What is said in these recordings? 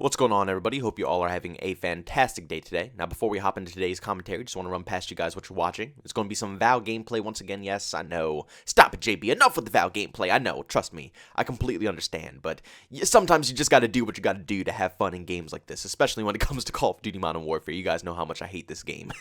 What's going on, everybody? Hope you all are having a fantastic day today. Now, before we hop into today's commentary, just want to run past you guys what you're watching. It's going to be some Val gameplay once again. Yes, I know. Stop it, JB. Enough with the Val gameplay. I know. Trust me. I completely understand. But sometimes you just got to do what you got to do to have fun in games like this, especially when it comes to Call of Duty Modern Warfare. You guys know how much I hate this game.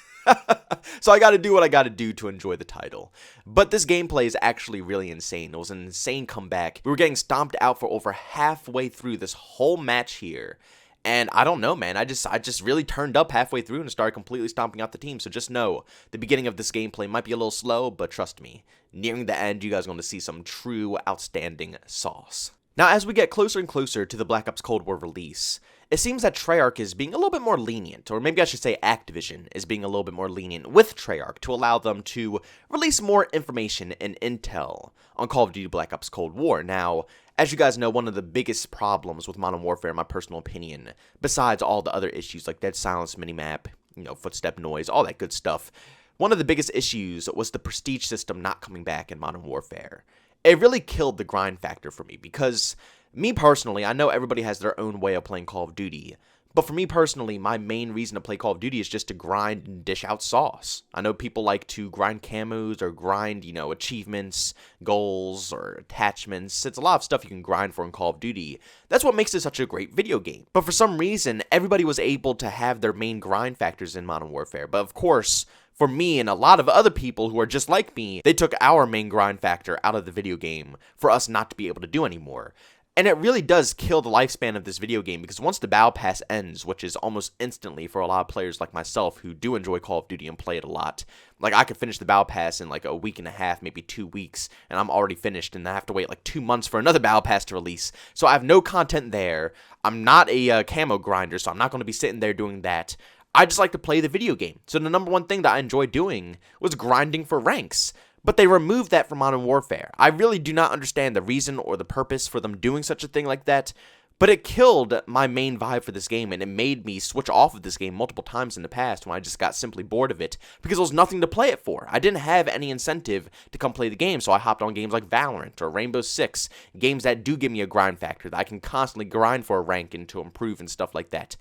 So I got to do what I got to do to enjoy the title. But this gameplay is actually really insane. It was an insane comeback. We were getting stomped out for over halfway through this whole match here. And I don't know, man. I just really turned up halfway through and started completely stomping out the team. So just know, the beginning of this gameplay might be a little slow, but trust me, nearing the end, you guys are going to see some true outstanding sauce. Now, as we get closer and closer to the Black Ops Cold War release, it seems that Treyarch is being a little bit more lenient, or maybe I should say Activision is being a little bit more lenient with Treyarch to allow them to release more information and intel on Call of Duty Black Ops Cold War. Now, as you guys know, one of the biggest problems with Modern Warfare, in my personal opinion, besides all the other issues like Dead Silence minimap, footstep noise, all that good stuff, one of the biggest issues was the prestige system not coming back in Modern Warfare. It really killed the grind factor for me because, me personally, I know everybody has their own way of playing Call of Duty, but for me personally, my main reason to play Call of Duty is just to grind and dish out sauce. I know people like to grind camos or grind, achievements, goals, or attachments. It's a lot of stuff you can grind for in Call of Duty. That's what makes it such a great video game. But for some reason, everybody was able to have their main grind factors in Modern Warfare. But of course, for me and a lot of other people who are just like me, they took our main grind factor out of the video game for us not to be able to do anymore. And it really does kill the lifespan of this video game because once the Battle Pass ends, which is almost instantly for a lot of players like myself who do enjoy Call of Duty and play it a lot, like I could finish the Battle Pass in like a week and a half, maybe 2 weeks, and I'm already finished and I have to wait like 2 months for another Battle Pass to release. So I have no content there. I'm not a camo grinder, so I'm not going to be sitting there doing that. I just like to play the video game. So the number one thing that I enjoyed doing was grinding for ranks. But they removed that from Modern Warfare. I really do not understand the reason or the purpose for them doing such a thing like that, but it killed my main vibe for this game, and it made me switch off of this game multiple times in the past when I just got simply bored of it, because there was nothing to play it for. I didn't have any incentive to come play the game, so I hopped on games like Valorant or Rainbow Six, games that do give me a grind factor, that I can constantly grind for a rank and to improve and stuff like that.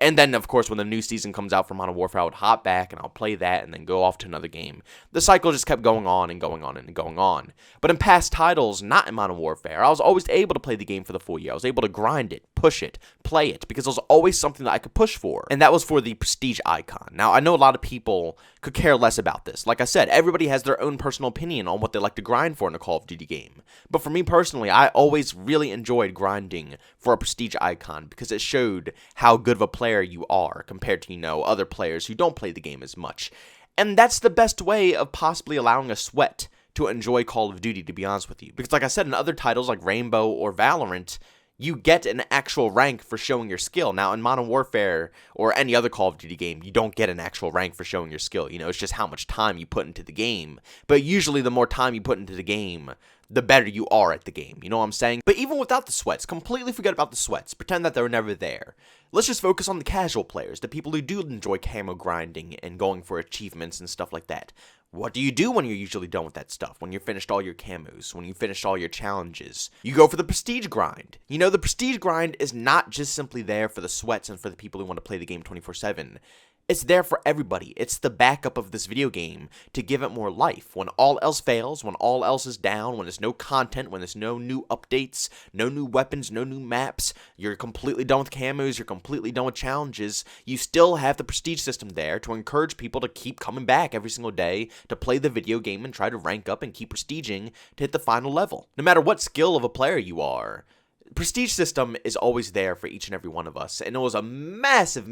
And then, of course, when the new season comes out for Modern Warfare, I would hop back and I'll play that and then go off to another game. The cycle just kept going on and going on and going on. But in past titles, not in Modern Warfare, I was always able to play the game for the full year. I was able to grind it, push it, play it, because there was always something that I could push for. And that was for the prestige icon. Now, I know a lot of people could care less about this. Like I said, everybody has their own personal opinion on what they like to grind for in a Call of Duty game. But for me personally, I always really enjoyed grinding for a prestige icon because it showed how good of a player you are compared to, other players who don't play the game as much. And that's the best way of possibly allowing a sweat to enjoy Call of Duty, to be honest with you. Because like I said, in other titles like Rainbow or Valorant, you get an actual rank for showing your skill. Now, in Modern Warfare or any other Call of Duty game, you don't get an actual rank for showing your skill. It's just how much time you put into the game. But usually, the more time you put into the game, the better you are at the game. You know what I'm saying? But even without the sweats, completely forget about the sweats. Pretend that they were never there. Let's just focus on the casual players, the people who do enjoy camo grinding and going for achievements and stuff like that. What do you do when you're usually done with that stuff? When you're finished all your camos, when you finished all your challenges? You go for the prestige grind. The prestige grind is not just simply there for the sweats and for the people who want to play the game 24/7. It's there for everybody. It's the backup of this video game to give it more life. When all else fails, when all else is down, when there's no content, when there's no new updates, no new weapons, no new maps, you're completely done with camos, you're completely done with challenges, you still have the prestige system there to encourage people to keep coming back every single day to play the video game and try to rank up and keep prestiging to hit the final level. No matter what skill of a player you are, prestige system is always there for each and every one of us, and it was a massive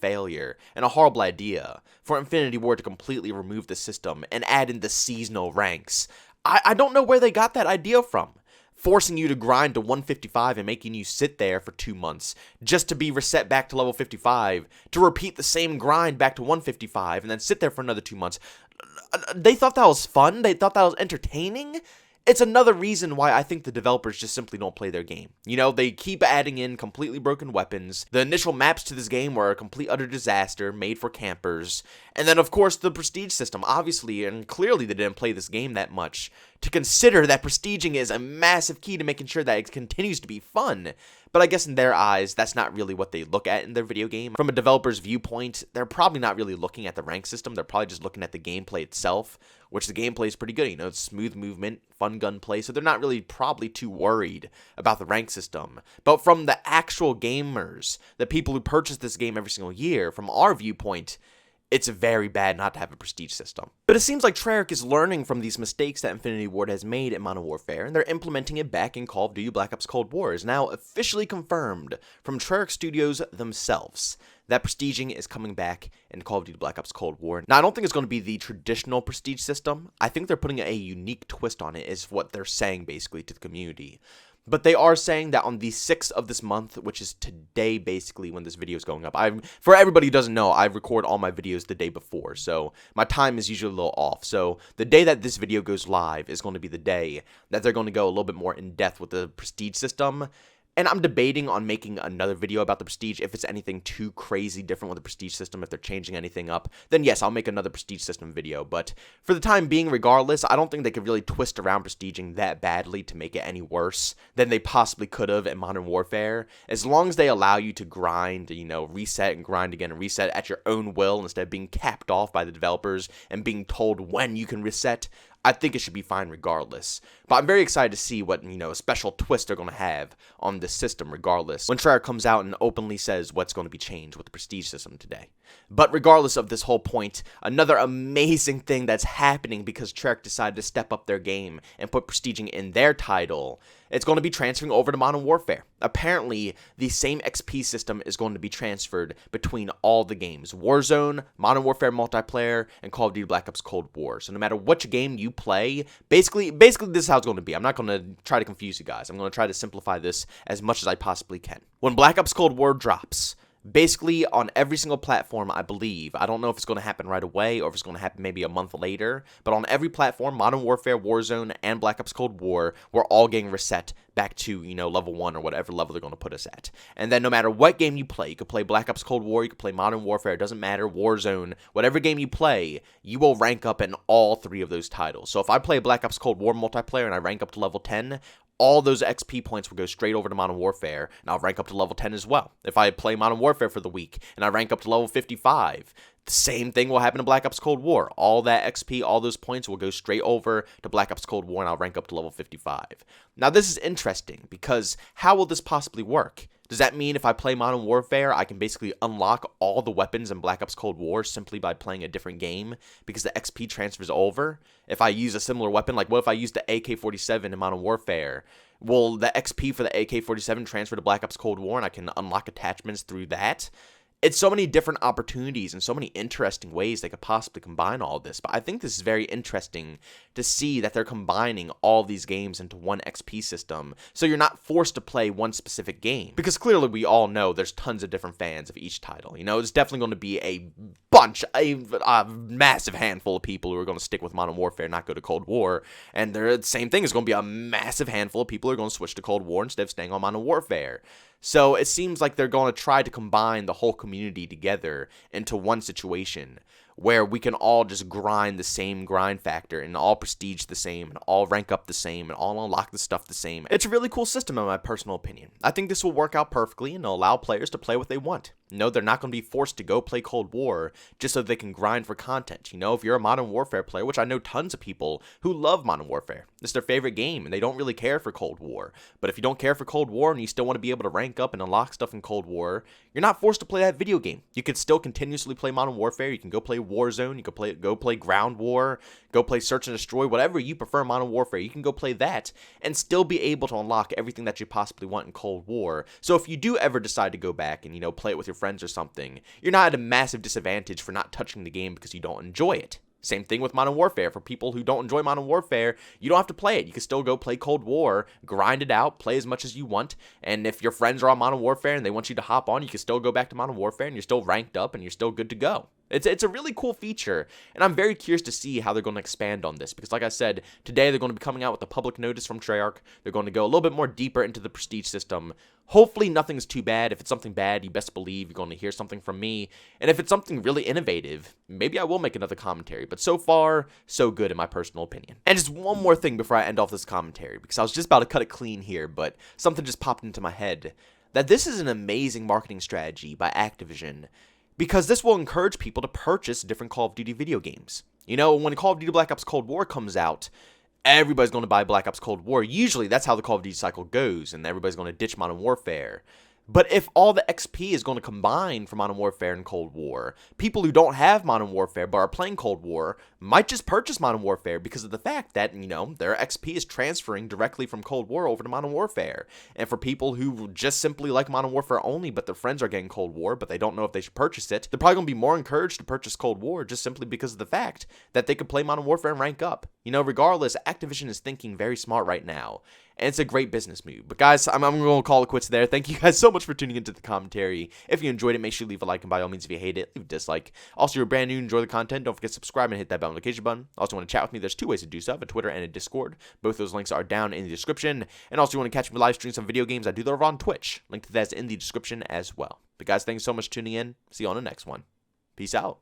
failure and a horrible idea for Infinity Ward to completely remove the system and add in the seasonal ranks. I don't know where they got that idea from. Forcing you to grind to 155 and making you sit there for 2 months just to be reset back to level 55, to repeat the same grind back to 155 and then sit there for another 2 months. They thought that was fun? They thought that was entertaining? It's another reason why I think the developers just simply don't play their game. They keep adding in completely broken weapons. The initial maps to this game were a complete utter disaster, made for campers. And then, of course, the prestige system. Obviously and clearly they didn't play this game that much to consider that prestiging is a massive key to making sure that it continues to be fun. But I guess in their eyes, that's not really what they look at in their video game. From a developer's viewpoint, they're probably not really looking at the rank system. They're probably just looking at the gameplay itself, which the gameplay is pretty good. You know, it's smooth movement, fun gunplay, so they're not really probably too worried about the rank system. But from the actual gamers, the people who purchase this game every single year, from our viewpoint, it's very bad not to have a prestige system. But it seems like Treyarch is learning from these mistakes that Infinity Ward has made in Modern Warfare, and they're implementing it back in Call of Duty Black Ops Cold War. Is now officially confirmed from Treyarch Studios themselves that prestiging is coming back in Call of Duty Black Ops Cold War. Now, I don't think it's going to be the traditional prestige system. I think they're putting a unique twist on it, is what they're saying basically to the community. But they are saying that on the 6th of this month, which is today basically when this video is going up. For everybody who doesn't know, I record all my videos the day before, so my time is usually a little off. So the day that this video goes live is going to be the day that they're going to go a little bit more in depth with the prestige system. And I'm debating on making another video about the Prestige. If it's anything too crazy different with the Prestige system, if they're changing anything up, then yes, I'll make another Prestige system video. But for the time being, regardless, I don't think they could really twist around Prestiging that badly to make it any worse than they possibly could have in Modern Warfare. As long as they allow you to grind, you know, reset and grind again and reset at your own will instead of being capped off by the developers and being told when you can reset, I think it should be fine regardless. But I'm very excited to see what, you know, special twist they're going to have on this system regardless, when Treyarch comes out and openly says what's going to be changed with the Prestige system today. But regardless of this whole point, another amazing thing that's happening because Treyarch decided to step up their game and put Prestiging in their title, it's going to be transferring over to Modern Warfare. Apparently, the same XP system is going to be transferred between all the games. Warzone, Modern Warfare Multiplayer, and Call of Duty Black Ops Cold War. So no matter which game you play, basically this is how it's going to be. I'm not going to try to confuse you guys. I'm going to try to simplify this as much as I possibly can. When Black Ops Cold War drops, basically on every single platform, I believe, I don't know if it's going to happen right away or if it's going to happen maybe a month later, but on every platform, Modern Warfare, Warzone, and Black Ops Cold War, we're all getting reset back to, you know, level 1 or whatever level they're going to put us at. And then no matter what game you play, you could play Black Ops Cold War, you could play Modern Warfare, it doesn't matter, Warzone, whatever game you play, you will rank up in all 3 of those titles. So if I play Black Ops Cold War multiplayer and I rank up to level 10, all those XP points will go straight over to Modern Warfare, and I'll rank up to level 10 as well. If I play Modern Warfare for the week, and I rank up to level 55, the same thing will happen to Black Ops Cold War. All that XP, all those points will go straight over to Black Ops Cold War, and I'll rank up to level 55. Now, this is interesting, because how will this possibly work? Does that mean if I play Modern Warfare, I can basically unlock all the weapons in Black Ops Cold War simply by playing a different game because the XP transfers over? If I use a similar weapon, like what if I use the AK-47 in Modern Warfare? Will the XP for the AK-47 transfer to Black Ops Cold War and I can unlock attachments through that? It's so many different opportunities and so many interesting ways they could possibly combine all of this. But I think this is very interesting to see that they're combining all these games into one XP system. So you're not forced to play one specific game. Because clearly we all know there's tons of different fans of each title. You know, it's definitely going to be a massive handful of people who are going to stick with Modern Warfare and not go to Cold War. And the same thing is going to be a massive handful of people who are going to switch to Cold War instead of staying on Modern Warfare. So it seems like they're going to try to combine the whole community together into one situation where we can all just grind the same grind factor and all prestige the same and all rank up the same and all unlock the stuff the same. It's a really cool system in my personal opinion. I think this will work out perfectly and it'll allow players to play what they want. No, they're not going to be forced to go play Cold War just so they can grind for content. You know, if you're a Modern Warfare player, which I know tons of people who love Modern Warfare, it's their favorite game and they don't really care for Cold War. But if you don't care for Cold War and you still want to be able to rank up and unlock stuff in Cold War, you're not forced to play that video game. You can still continuously play Modern Warfare. You can go play Warzone. You can go play Ground War. Go play Search and Destroy. Whatever you prefer Modern Warfare, you can go play that and still be able to unlock everything that you possibly want in Cold War. So if you do ever decide to go back and, you know, play it with your friends or something, you're not at a massive disadvantage for not touching the game because you don't enjoy it. Same thing with Modern Warfare. For people who don't enjoy Modern Warfare, you don't have to play it. You can still go play Cold War, grind it out, play as much as you want, and if your friends are on Modern Warfare and they want you to hop on, you can still go back to Modern Warfare and you're still ranked up and you're still good to go. It's a really cool feature, and I'm very curious to see how they're going to expand on this, because like I said, today they're going to be coming out with a public notice from Treyarch. They're going to go a little bit more deeper into the prestige system. Hopefully nothing's too bad. If it's something bad, you best believe you're going to hear something from me, and if it's something really innovative, maybe I will make another commentary, but so far, so good in my personal opinion. And just one more thing before I end off this commentary, because I was just about to cut it clean here, but something just popped into my head, that this is an amazing marketing strategy by Activision, because this will encourage people to purchase different Call of Duty video games. You know, when Call of Duty Black Ops Cold War comes out, everybody's going to buy Black Ops Cold War. Usually, that's how the Call of Duty cycle goes, and everybody's going to ditch Modern Warfare. But if all the XP is going to combine for Modern Warfare and Cold War, people who don't have Modern Warfare but are playing Cold War might just purchase Modern Warfare because of the fact that, you know, their XP is transferring directly from Cold War over to Modern Warfare. And for people who just simply like Modern Warfare only, but their friends are getting Cold War, but they don't know if they should purchase it, they're probably going to be more encouraged to purchase Cold War just simply because of the fact that they could play Modern Warfare and rank up. You know, regardless, Activision is thinking very smart right now. And it's a great business move. But guys, I'm going to call it quits there. Thank you guys so much for tuning into the commentary. If you enjoyed it, make sure you leave a like, and by all means, if you hate it, leave a dislike. Also, if you're brand new and enjoy the content, don't forget to subscribe and hit that bell notification button. Also, want to chat with me, there's two ways to do so, a Twitter and a Discord. Both those links are down in the description. And also, you want to catch me live stream some video games, I do that over on Twitch. Link to that is in the description as well. But guys, thanks so much for tuning in. See you on the next one. Peace out.